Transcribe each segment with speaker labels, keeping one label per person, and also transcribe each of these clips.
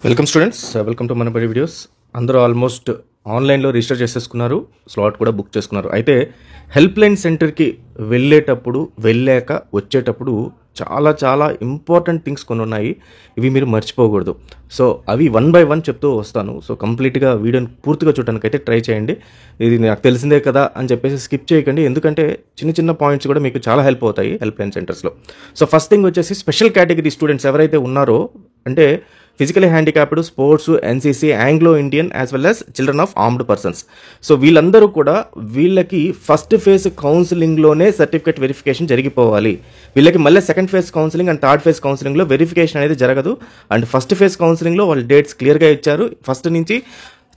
Speaker 1: Welcome students, welcome to మన బడి videos. అందరూ ఆల్మోస్ట్ ఆన్లైన్లో రిజిస్టర్ చేసేసుకున్నారు, స్లాట్ కూడా బుక్ చేసుకున్నారు. అయితే హెల్ప్ లైన్ సెంటర్కి వెళ్ళాక వచ్చేటప్పుడు చాలా ఇంపార్టెంట్ థింగ్స్ కొన్ని ఉన్నాయి. ఇవి మీరు మర్చిపోకూడదు. సో అవి వన్ బై వన్ చెప్తూ వస్తాను. సో కంప్లీట్గా వీడియోని పూర్తిగా చూడడానికి అయితే ట్రై చేయండి. ఇది నాకు తెలిసిందే కదా అని చెప్పేసి స్కిప్ చేయకండి, ఎందుకంటే చిన్న పాయింట్స్ కూడా మీకు చాలా హెల్ప్ అవుతాయి హెల్ప్ లైన్ సెంటర్స్లో. సో ఫస్ట్ థింగ్ వచ్చేసి స్పెషల్ కేటగిరీ స్టూడెంట్స్ ఎవరైతే ఉన్నారో, అంటే physically handicapped, sports, NCC, Anglo Indian as well as children of armed persons. So వీళ్ళందరూ కూడా వీళ్ళకి ఫస్ట్ ఫేజ్ కౌన్సిలింగ్లోనే సర్టిఫికేట్ వెరిఫికేషన్ జరిగిపోవాలి. వీళ్ళకి మళ్ళీ second phase counselling and third phase కౌన్సిలింగ్లో వెరిఫికేషన్ అనేది జరగదు. అండ్ ఫస్ట్ ఫేజ్ కౌన్సిలింగ్లో వాళ్ళు డేట్స్ క్లియర్గా ఇచ్చారు. ఫస్ట్ నుంచి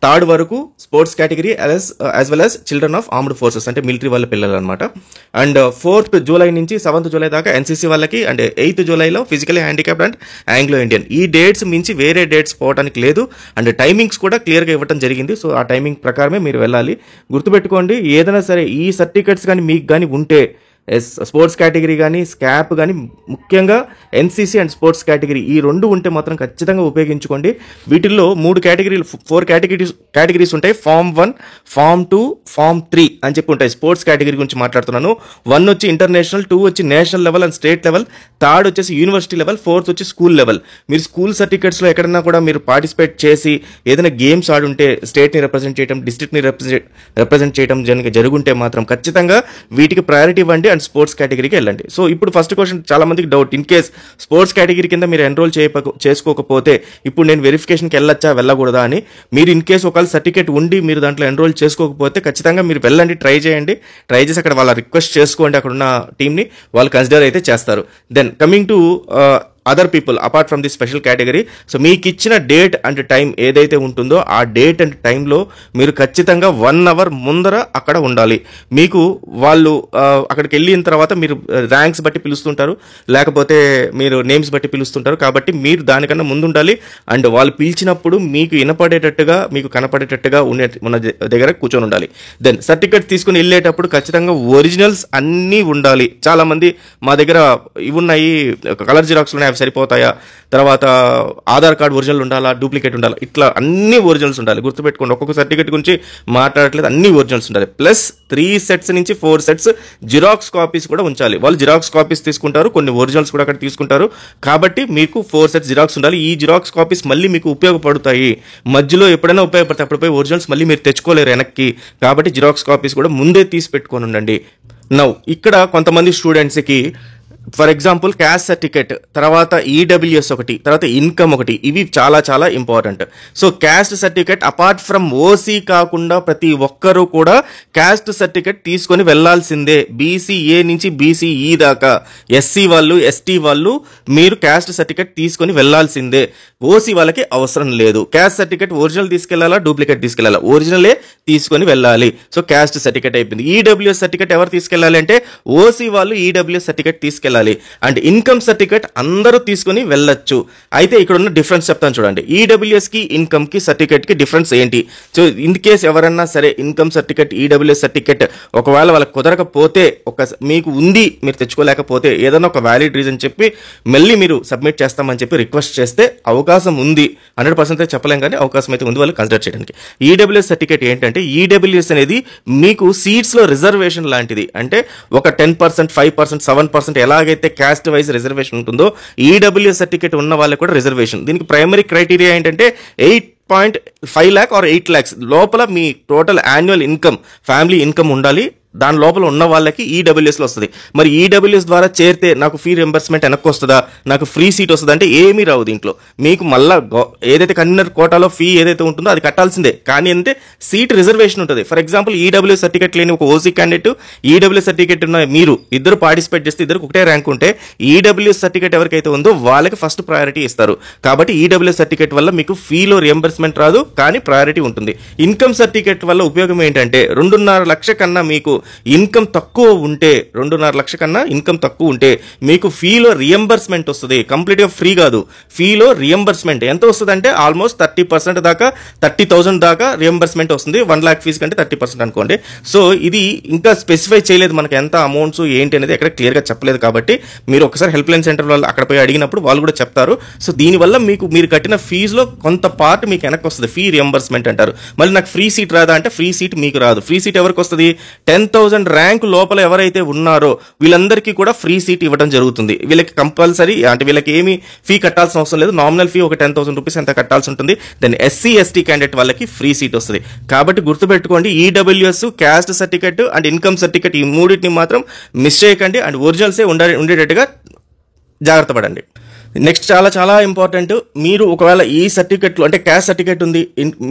Speaker 1: థర్డ్ వరకు sports category as well as children of armed forces, అంటే మిలిటరీ వాళ్ళ పిల్లలు అనమాట. అండ్ 4th జూలై నుంచి 7th జూలై దాకా ఎన్సీసీ వాళ్ళకి, అండ్ 8th జూలైలో physically handicapped and Anglo Indian. ఈ డేట్స్ మించి వేరే డేట్స్ పోవడానికి లేదు. అండ్ టైమింగ్స్ కూడా క్లియర్గా ఇవ్వడం జరిగింది. సో ఆ టైమింగ్ ప్రకారమే మీరు వెళ్ళాలి. గుర్తుపెట్టుకోండి, ఏదైనా సరే ఈ సర్టిఫికెట్స్ కానీ మీకు కానీ ఉంటే, స్పోర్ట్స్ కేటగిరీ కానీ స్కాప్ కానీ, ముఖ్యంగా ఎన్సీసీ అండ్ స్పోర్ట్స్ కేటగిరీ ఈ రెండు ఉంటే మాత్రం ఖచ్చితంగా ఉపయోగించుకోండి. వీటిల్లో 4 కేటగిరీస్ ఉంటాయి. ఫామ్ 1, ఫామ్ 2, ఫామ్ 3 అని చెప్పి ఉంటాయి. స్పోర్ట్స్ కేటగిరీ గురించి మాట్లాడుతున్నాను. 1 వచ్చి ఇంటర్నేషనల్, 2 వచ్చి national level and state level, 3rd వచ్చేసి యూనివర్సిటీ లెవెల్, 4th వచ్చి స్కూల్ లెవెల్. మీరు స్కూల్ సర్టిఫికెట్స్లో ఎక్కడన్నా కూడా మీరు పార్టిసిపేట్ చేసి ఏదైనా గేమ్స్ ఆడుంటే, స్టేట్ని రిప్రజెంట్ చేయడం, డిస్ట్రిక్ట్ని రిప్రజెంట్ చేయడం జరుగుంటే మాత్రం ఖచ్చితంగా వీటికి ప్రయారిటీ ఇవ్వండి అండ్ స్పోర్ట్స్ కేటగిరీకి వెళ్ళండి. సో ఇప్పుడు ఫస్ట్ క్వశ్చన్ చాలా మందికి doubt, in case sports category కింద మీరు ఎన్రోల్ చేసుకోకపోతే ఇప్పుడు నేను వెరిఫికేషన్కి వెళ్ళొచ్చా వెళ్ళకూడదా అని. మీరు ఇన్ కేస్ ఒకవేళ సర్టిఫికేట్ ఉండి మీరు దాంట్లో ఎన్రోల్ చేసుకోకపోతే ఖచ్చితంగా మీరు వెళ్ళండి, ట్రై చేసి అక్కడ వాళ్ళ రిక్వెస్ట్ చేసుకోండి. అక్కడ ఉన్న టీమ్ని వాళ్ళు కన్సిడర్ అయితే చేస్తారు. Then coming to other people apart from the special category. So మీకు ఇచ్చిన డేట్ అండ్ టైం ఏదైతే ఉంటుందో ఆ డేట్ అండ్ టైంలో మీరు ఖచ్చితంగా 1 hour ముందర అక్కడ ఉండాలి. మీకు వాళ్ళు అక్కడికి వెళ్ళిన తర్వాత మీరు ర్యాంక్స్ బట్టి పిలుస్తుంటారు, లేకపోతే మీరు నేమ్స్ బట్టి పిలుస్తుంటారు. కాబట్టి మీరు దానికన్నా ముందు ఉండాలి. అండ్ వాళ్ళు పిలిచినప్పుడు మీకు వినపడేటట్టుగా, మీకు కనపడేటట్టుగా ఉన్న దగ్గర కూర్చొని ఉండాలి. దెన్ సర్టిఫికేట్ తీసుకుని వెళ్ళేటప్పుడు ఖచ్చితంగా ఒరిజినల్స్ అన్నీ ఉండాలి. చాలా మంది మా దగ్గర ఇవి ఉన్నాయి, కలర్ జిరాక్స్ ఉన్నాయి, అవి సరిపోతాయా, తర్వాత ఆధార్ కార్డు ఒరిజినల్ ఉండాలా, డూప్లికేట్ ఉండాలా, ఇట్లా అన్ని ఒరిజినల్స్ ఉండాలి. గుర్తుపెట్టుకోండి, ఒక్కొక్క సర్టిఫికేట్ గురించి మాట్లాడట్లేదు, అన్ని ఒరిజినల్స్ ఉండాలి. ప్లస్ 3 sets నుంచి 4 sets జిరాక్స్ కాపీస్ కూడా ఉంచాలి. వాళ్ళు జిరాక్స్ కాపీస్ తీసుకుంటారు, కొన్ని ఒరిజినల్స్ కూడా అక్కడ తీసుకుంటారు. కాబట్టి మీకు 4 sets జిరాక్స్ ఉండాలి. ఈ జిరాక్స్ కాపీస్ మళ్ళీ మీకు ఉపయోగపడతాయి. మధ్యలో ఎప్పుడైనా ఉపయోగపడతాయి, అప్పుడు పోయి ఒరిజినల్స్ మళ్ళీ మీరు తెచ్చుకోలేరు వెనక్కి. కాబట్టి జిరాక్స్ కాపీస్ కూడా ముందే తీసి పెట్టుకొని ఉండండి. నౌ ఇక్కడ కొంతమంది స్టూడెంట్స్కి ఫర్ ఎగ్జాంపుల్ క్యాస్ట్ సర్టిఫికేట్, తర్వాత ఈడబ్ల్యూఎస్ ఒకటి, తర్వాత ఇన్కమ్ ఒకటి, ఇవి చాలా important. So caste certificate apart from OC కాకుండా ప్రతి ఒక్కరూ కూడా క్యాస్ట్ సర్టిఫికేట్ తీసుకొని వెళ్లాల్సిందే. బీసీఏ నుంచి బీసీఈ దాకా, ఎస్సీ వాళ్ళు, ఎస్టీ వాళ్ళు మీరు క్యాస్ట్ సర్టిఫికేట్ తీసుకొని వెళ్లాల్సిందే. ఓసీ వాళ్ళకి అవసరం లేదు. క్యాస్ట్ సర్టిఫికేట్ ఒరిజినల్ తీసుకెళ్లాలా, డూప్లికేట్ తీసుకెళ్లాలా, ఒరిజినలే తీసుకొని వెళ్ళాలి. సో క్యాస్ట్ సర్టిఫికేట్ అయిపోయింది. ఈడబ్ల్యూఎస్ సర్టిఫికేట్ ఎవరు తీసుకెళ్లాలి అంటే ఓసీ వాళ్ళు ఈడబ్ల్యూఎస్ సర్టిఫికేట్ తీసుకెళ్ళాలి. అండ్ ఇన్కమ్ సర్టిఫికేట్ అందరూ తీసుకుని వెళ్ళొచ్చు. అయితే ఇక్కడ ఉన్న డిఫరెన్స్ చెప్తాను చూడండి. ఈడబ్ల్యూఎస్ కి, ఇన్కమ్ కి, సర్టిఫికేట్ కి డిఫరెన్స్ ఏంటి? సో ఇన్ కేస్ ఎవరన్నా సరే ఇన్కమ్ సర్టిఫికేట్, ఈడబ్ల్యూఎస్ సర్టిఫికేట్ ఒకవేళ వాళ్ళకి కుదరకపోతే, మీకు ఉంది మీరు తెచ్చుకోలేకపోతే, ఏదైనా ఒక వ్యాలిడ్ రీజన్ చెప్పి మళ్ళీ మీరు సబ్మిట్ చేస్తామని చెప్పి రిక్వెస్ట్ చేస్తే అవకాశం ఉంది. 100% చెప్పలేం, కానీ అవకాశం అయితే ఉంది వాళ్ళు కన్సిడర్ చేయడానికి. ఈడబ్ల్యూఎస్ సర్టిఫికేట్ ఏంటంటే, ఈడబ్ల్యూఎస్ అనేది మీకు సీట్స్ లో రిజర్వేషన్ లాంటిది. అంటే ఒక 10%, 5%, 7% ఎలాగైతే క్యాస్ట్ వైజ్ రిజర్వేషన్ ఉంటుందో, ఈడబ్ల్యూఎస్ సర్టిఫికేట్ ఉన్న వాళ్ళకి కూడా రిజర్వేషన్. దీనికి ప్రైమరీ క్రైటీరియా ఏంటంటే 8.5 lakh or 8 lakhs లోపల మీ total annual income, family income ఉండాలి. దాని లోపల ఉన్న వాళ్ళకి ఈడబ్ల్యూఎస్లో వస్తుంది. మరి ఈడబ్ల్యూఎస్ ద్వారా చేరితే నాకు ఫీ రింబర్స్మెంట్ వెనక్కి వస్తుందా, నాకు ఫ్రీ సీట్ వస్తుందా అంటే ఏమీ రావు. దీంట్లో మీకు మళ్ళీ ఏదైతే కన్వీనర్ కోటాలో ఫీ ఏదైతే ఉంటుందో అది కట్టాల్సిందే. కానీ అంటే సీట్ రిజర్వేషన్ ఉంటుంది. ఫర్ ఎగ్జాంపుల్ ఈడబ్ల్యూఎస్ సర్టిఫికేట్ లేని ఒక ఓసీ క్యాండిడేట్, ఈడబ్ల్యూఎస్ సర్టిఫికేట్ ఉన్న మీరు ఇద్దరు పార్టిసిపేట్ చేస్తే ఇద్దరు ఒకటే ర్యాంక్ ఉంటే, ఈడబ్ల్యూఎస్ సర్టిఫికేట్ ఎవరికైతే ఉందో వాళ్ళకి ఫస్ట్ ప్రయారిటీ ఇస్తారు. కాబట్టి ఈడబ్ల్యూఎస్ సర్టిఫికేట్ వల్ల మీకు ఫీలో రియంబర్స్మెంట్ రాదు, కానీ ప్రయారిటీ ఉంటుంది. ఇన్కమ్ సర్టిఫికేట్ వల్ల ఉపయోగం ఏంటంటే 2.5 లక్షల కన్నా మీకు ఇన్కమ్ తక్కువ ఉంటే 2.5 లక్షల కన్నా ఇన్కమ్ తక్కువ ఉంటే మీకు ఫీలో రియంబర్స్మెంట్ వస్తుంది. కంప్లీట్గా ఫ్రీ కాదు, ఫీలో రియంబర్స్మెంట్ ఎంత వస్తుంది అంటే ఆల్మోస్ట్ 30% దాకా 30,000 దాకా రియంబర్స్మెంట్ వస్తుంది. 1 lakh ఫీజు కంటే 30% అనుకోండి. సో ఇది ఇంకా స్పెసిఫై చేయలేదు మనకి ఎంత అమౌంట్స్ ఏంటి అనేది ఎక్కడ క్లియర్గా చెప్పలేదు. కాబట్టి మీరు ఒకసారి హెల్ప్ లైన్ సెంటర్ వాళ్ళు అక్కడ పోయి అడిగినప్పుడు వాళ్ళు కూడా చెప్తారు. సో దీనివల్ల మీరు కట్టిన ఫీజులో కొంత పార్ట్ మీకు వెనక్కి వస్తుంది, ఫీ రియంబర్స్మెంట్ అంటారు. మళ్ళీ నాకు ఫ్రీ సీట్ రాదా అంటే ఫ్రీ సీట్ మీకు రాదు. ఫ్రీ సీట్ ఎవరికి వస్తుంది? 10,000 ర్యాంక్ లోపల ఎవరైతే ఉన్నారో వీళ్ళందరికీ కూడా ఫ్రీ సీట్ ఇవ్వడం జరుగుతుంది. వీళ్ళకి కంపల్సరీ అంటే వీళ్ళకి ఏమి ఫీ కట్టాల్సిన అవసరం లేదు. నామినల్ ఫీ ఒక 10,000 రూపీస్ ఎంత కట్టాల్సి ఉంటుంది. దెన్ SC ST క్యాండిడేట్ వాళ్ళకి ఫ్రీ సీట్ వస్తుంది. కాబట్టి గుర్తుపెట్టుకోండి, EWS, caste certificate and income certificate ఈ మూడింటిని మాత్రం మిస్ చేయకండి. అండ్ ఒరిజినల్సే ఉండేటట్టుగా జాగ్రత్త పడండి. నెక్స్ట్ చాలా చాలా ఇంపార్టెంట్, మీరు ఒకవేళ ఈ సర్టిఫికెట్లు అంటే క్యాస్ట్ సర్టిఫికెట్ ఉంది,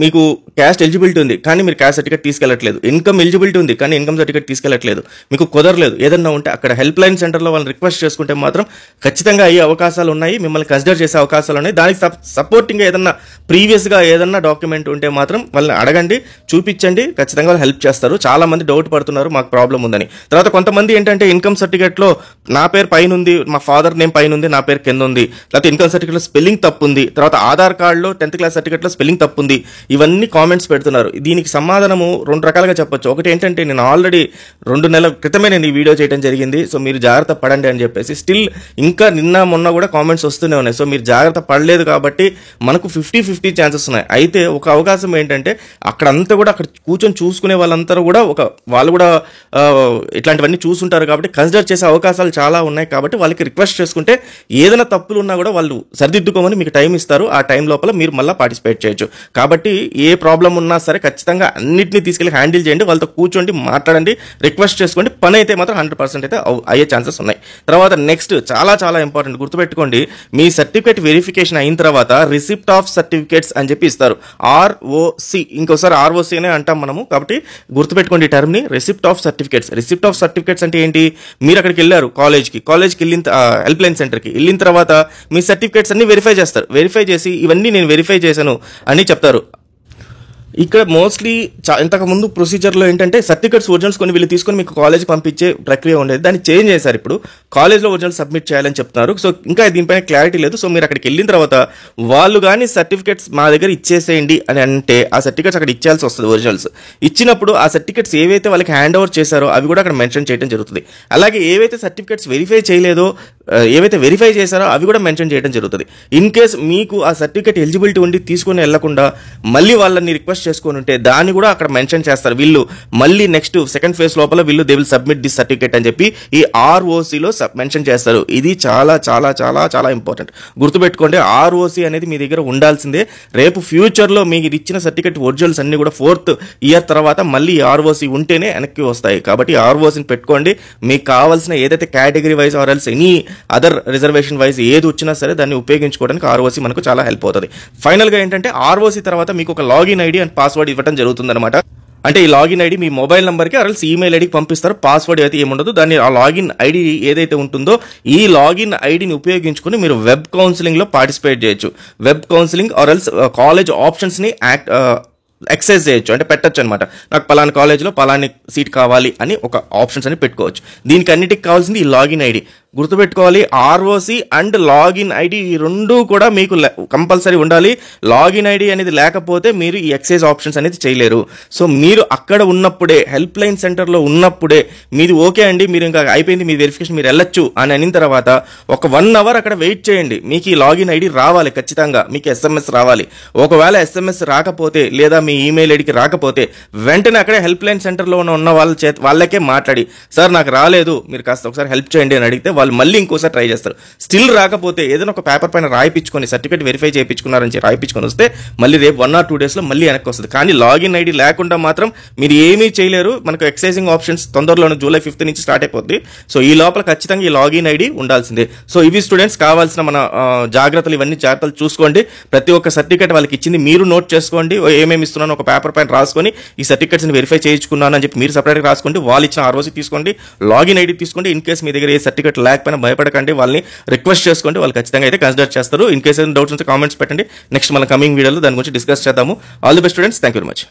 Speaker 1: మీకు క్యాస్ట్ ఎలిజిబిలిటీ ఉంది కానీ మీరు క్యాస్ట్ సర్టిఫికెట్ తీసుకెళ్ళట్లేదు, ఇన్కమ్ ఎలిజిబిలిటీ ఉంది కానీ ఇన్కమ్ సర్టిఫికెట్ తీసుకెళ్ళట్లేదు, మీకు కుదరలేదు ఏదన్నా ఉంటే అక్కడ హెల్ప్ లైన్ సెంటర్లో వాళ్ళని రిక్వెస్ట్ చేసుకుంటే మాత్రం ఖచ్చితంగా అయ్యే అవకాశాలు ఉన్నాయి, మిమ్మల్ని కన్సిడర్ చేసే అవకాశాలు ఉన్నాయి. దానికి సపోర్టింగ్గా ఏదన్నా ప్రీవియస్గా ఏదన్నా డాక్యుమెంట్ ఉంటే మాత్రం వాళ్ళని అడగండి, చూపించండి, ఖచ్చితంగా వాళ్ళు హెల్ప్ చేస్తారు. చాలా మంది డౌట్ పడుతున్నారు మాకు ప్రాబ్లం ఉందని. తర్వాత కొంతమంది ఏంటంటే ఇన్కమ్ సర్టిఫికెట్లో నా పేరు పైన ఉంది, మా ఫాదర్ నేమ్ పైన ఉంది, నా పేరు కింద ఉంది, లేకపోతే ఇన్కమ్ సర్టిఫికెట్లో స్పెల్లింగ్ తప్పు ఉంది, తర్వాత ఆధార్ కార్డులో 10th క్లాస్ సర్టిఫికెట్లో స్పెల్లింగ్ తప్పు ఉంది, ఇవన్నీ కామెంట్స్ పెడుతున్నారు. దీనికి సమాధానము 2 రకాలుగా చెప్పొచ్చు. ఒకటి ఏంటంటే నేను ఆల్రెడీ 2 నెలల క్రితమే నేను ఈ వీడియో చేయడం జరిగింది, సో మీరు జాగ్రత్త పడండి అని చెప్పేసి. స్టిల్ ఇంకా నిన్న మొన్న కూడా కామెంట్స్ వస్తూనే ఉన్నాయి. సో మీరు జాగ్రత్త పడలేదు కాబట్టి మనకు 50-50 ఛాన్సెస్ ఉన్నాయి. అయితే ఒక అవకాశం ఏంటంటే అక్కడంతా కూడా అక్కడ కూర్చొని చూసుకునే వాళ్ళందరూ కూడా వాళ్ళు కూడా ఇట్లాంటివన్నీ చూసుంటారు కాబట్టి కన్సిడర్ చేసే అవకాశాలు చాలా ఉన్నాయి. కాబట్టి వాళ్ళకి రిక్వెస్ట్ చేసుకుంటే ఏదైనా తప్పులు ఉన్నా కూడా వాళ్ళు సరిదిద్దుకోమని మీకు టైం ఇస్తారు. ఆ టైం లోపల మీరు మళ్ళీ పార్టిసిపేట్ చేయొచ్చు. కాబట్టి ఏ ప్రాబ్లం ఉన్నా సరే ఖచ్చితంగా అన్నింటినీ తీసుకెళ్ళి హ్యాండిల్ చేయండి, వాళ్ళతో కూర్చోండి, మాట్లాడండి, రిక్వెస్ట్ చేసుకోండి. పని అయితే మాత్రం 100% అయితే అయ్యే ఛాన్సెస్ ఉన్నాయి. తర్వాత నెక్స్ట్ చాలా చాలా ఇంపార్టెంట్, గుర్తుపెట్టుకోండి, మీ సర్టిఫికేట్ వెరిఫికేషన్ అయిన తర్వాత రిసిప్ట్ ఆఫ్ సర్టిఫికేట్స్ అని చెప్పి ఇస్తారు. ROC, ఇంకోసారి ROC అనే అంటాం మనము. కాబట్టి గుర్తుపెట్టుకోండి ఈ టర్మ్ని, receipt of certificates. Receipt of certificates అంటే ఏంటి? మీరు అక్కడికి వెళ్ళారు కాలేజ్కి వెళ్ళిన హెల్ప్ లైన్ సెంటర్కి వెళ్ళిన తర్వాత మీ సర్టిఫికేట్స్ అన్ని వెరిఫై చేస్తారు. వెరిఫై చేసి ఇవన్నీ నేను వెరిఫై చేశాను అని చెప్తారు. ఇక్కడ మోస్ట్లీ ఇంతకుముందు ప్రొసీజర్లో ఏంటంటే సర్టిఫికేట్స్ ఒరిజినల్స్ కొన్ని వీళ్ళు తీసుకొని మీకు కాలేజ్కి పంపించే ప్రక్రియ ఉండేది, దాన్ని చేంజ్ చేశారు. ఇప్పుడు కాలేజ్లో ఒరిజినల్ సబ్మిట్ చేయాలని చెప్తున్నారు. సో ఇంకా దీనిపైన క్లారిటీ లేదు. సో మీరు అక్కడికి వెళ్ళిన తర్వాత వాళ్ళు కానీ సర్టిఫికేట్స్ మా దగ్గర ఇచ్చేసేయండి అని అంటే ఆ సర్టిఫికేట్స్ అక్కడ ఇచ్చేయాల్సి వస్తుంది. ఒరిజినల్స్ ఇచ్చినప్పుడు ఆ సర్టిఫికేట్స్ ఏవైతే వాళ్ళకి హ్యాండ్ ఓవర్ చేశారో అవి కూడా అక్కడ మెన్షన్ చేయడం జరుగుతుంది. అలాగే ఏవైతే సర్టిఫికేట్స్ వెరిఫై చేయలేదో, ఏవైతే వెరిఫై చేశారో అవి కూడా మెన్షన్ చేయడం జరుగుతుంది. ఇన్ కేస్ మీకు ఆ సర్టిఫికేట్ ఎలిజిబిలిటీ ఉండి తీసుకొని వెళ్లకుండా మళ్ళీ వాళ్ళని రిక్వెస్ట్ చేసుకొని ఉంటే దాన్ని కూడా అక్కడ మెన్షన్ చేస్తారు. వీళ్ళు మళ్ళీ నెక్స్ట్ సెకండ్ ఫేజ్ లోపల వీళ్ళు they will submit this certificate అని చెప్పి ఈ ROCలో మెన్షన్ చేస్తారు. ఇది చాలా చాలా చాలా చాలా ఇంపార్టెంట్, గుర్తుపెట్టుకోండి. ROC అనేది మీ దగ్గర ఉండాల్సిందే. రేపు ఫ్యూచర్లో మీకు ఇచ్చిన సర్టిఫికేట్ ఒరిజినల్స్ అన్ని కూడా 4th ఇయర్ తర్వాత మళ్ళీ ROC ఉంటేనే వెనక్కి వస్తాయి. కాబట్టి ROCని పెట్టుకోండి. మీకు కావాల్సిన ఏదైతే category wise or else any other reservation wise ఏది వచ్చినా సరే దాన్ని ఉపయోగించుకోవడానికి ROC మనకు చాలా హెల్ప్ అవుతుంది. ఫైనల్గా ఏంటంటే ROC తర్వాత మీకు ఒక లాగిన్ ఐడి అండ్ పాస్వర్డ్ ఇవ్వడం జరుగుతుంది అనమాట. అంటే ఈ లాగిన్ ఐడి మీ మొబైల్ నెంబర్కి ఆర్ఎల్స్ ఈమెయిల్ ఐడికి పంపిస్తారు. పాస్వర్డ్ అయితే ఏముండదు. దాన్ని ఆ లాగిన్ ఐడి ఏదైతే ఉంటుందో ఈ లాగిన్ ఐడిని ఉపయోగించుకొని మీరు వెబ్ కౌన్సిలింగ్లో పార్టిసిపేట్ చేయొచ్చు. వెబ్ కౌన్సిలింగ్ ఆర్ఎల్స్ కాలేజ్ ఆప్షన్స్ని ఎక్సైజ్ చేయొచ్చు, అంటే పెట్టచ్చు అనమాట. నాకు పలానా కాలేజ్లో పలాని సీట్ కావాలి అని ఒక ఆప్షన్స్ అని పెట్టుకోవచ్చు. దీనికి అన్నిటికి కావాల్సింది ఈ లాగిన్ ఐడి. గుర్తుపెట్టుకోవాలి, ROC అండ్ లాగిన్ ఐడి ఈ రెండు కూడా మీకు కంపల్సరీ ఉండాలి. లాగిన్ ఐడి అనేది లేకపోతే మీరు ఈ ఎక్సైజ్ ఆప్షన్స్ అనేది చేయలేరు. సో మీరు అక్కడ ఉన్నప్పుడే హెల్ప్ లైన్ సెంటర్లో ఉన్నప్పుడే మీది ఓకే అండి, మీరు ఇంకా అయిపోయింది మీ వెరిఫికేషన్, మీరు వెళ్ళొచ్చు అని అయిన తర్వాత ఒక 1 hour అక్కడ వెయిట్ చేయండి. మీకు ఈ లాగిన్ ఐడి రావాలి, ఖచ్చితంగా మీకు SMS రావాలి. ఒకవేళ SMS రాకపోతే లేదా మీ ఈమెయిల్ ఐడికి రాకపోతే వెంటనే అక్కడే హెల్ప్ లైన్ సెంటర్లో ఉన్న వాళ్ళకే మాట్లాడి, సార్ నాకు రాలేదు, మీరు కాస్త ఒకసారి హెల్ప్ చేయండి అని అడిగితే వాళ్ళు మళ్ళీ ఇంకోసారి ట్రై చేస్తారు. స్టిల్ రాకపోతే ఏదైనా ఒక పేపర్ పైన రాయిపించుకొని సర్టిఫికేట్ వెరిఫై చేయించుకున్నారని రాయిపించుకొని వస్తే మళ్ళీ రేపు 1 or 2 daysలో మళ్ళీ వెనక్కి వస్తుంది. కానీ లాగిన్ ఐడి లేకుండా మాత్రం మీరు ఏమీ చేయలేరు. మనకు ఎక్సైజింగ్ ఆప్షన్స్ తొందరలోనే July 5th నుంచి స్టార్ట్ అయిపోద్ది. సో ఈ లోపల ఖచ్చితంగా ఈ లాగిన్ ఐడి ఉండాల్సిందే. సో ఇవి స్టూడెంట్స్ కావాల్సిన మన జాగ్రత్తలు, ఇవన్నీ జాగ్రత్తలు చూసుకోండి. ప్రతి ఒక్క సర్టిఫికేట్ వాళ్ళకి ఇచ్చింది మీరు నోట్ చేసుకోండి. ఏమేమి ఇస్తున్నాను ఒక పేపర్ పైన రాసుకొని ఈ సర్టిఫికేట్స్ని వెరిఫై చేయించుకున్నాను అని చెప్పి మీరు సపరేట్గా రాసుకోండి. వాళ్ళు ఇచ్చిన ROC తీసుకోండి, లాగిన్ ఐడి తీసుకోండి. ఇన్ కేసు మీ దగ్గర ఏ సర్టిఫికేట్ లేకపోయినా భయపడకండి, వాళ్ళని రిక్వెస్ట్ చేసుకోండి, వాళ్ళు ఖచ్చితంగా అయితే కన్సిడర్ చేస్తారు. ఇన్ కేసు ఏదైనా డౌట్స్ ఉంటే కామెంట్స్ పెట్టండి. నెక్స్ట్ మన కమింగ్ వీడియోలో దాని గురించి డిస్కస్ చేద్దాము. All the best students, thank you very much.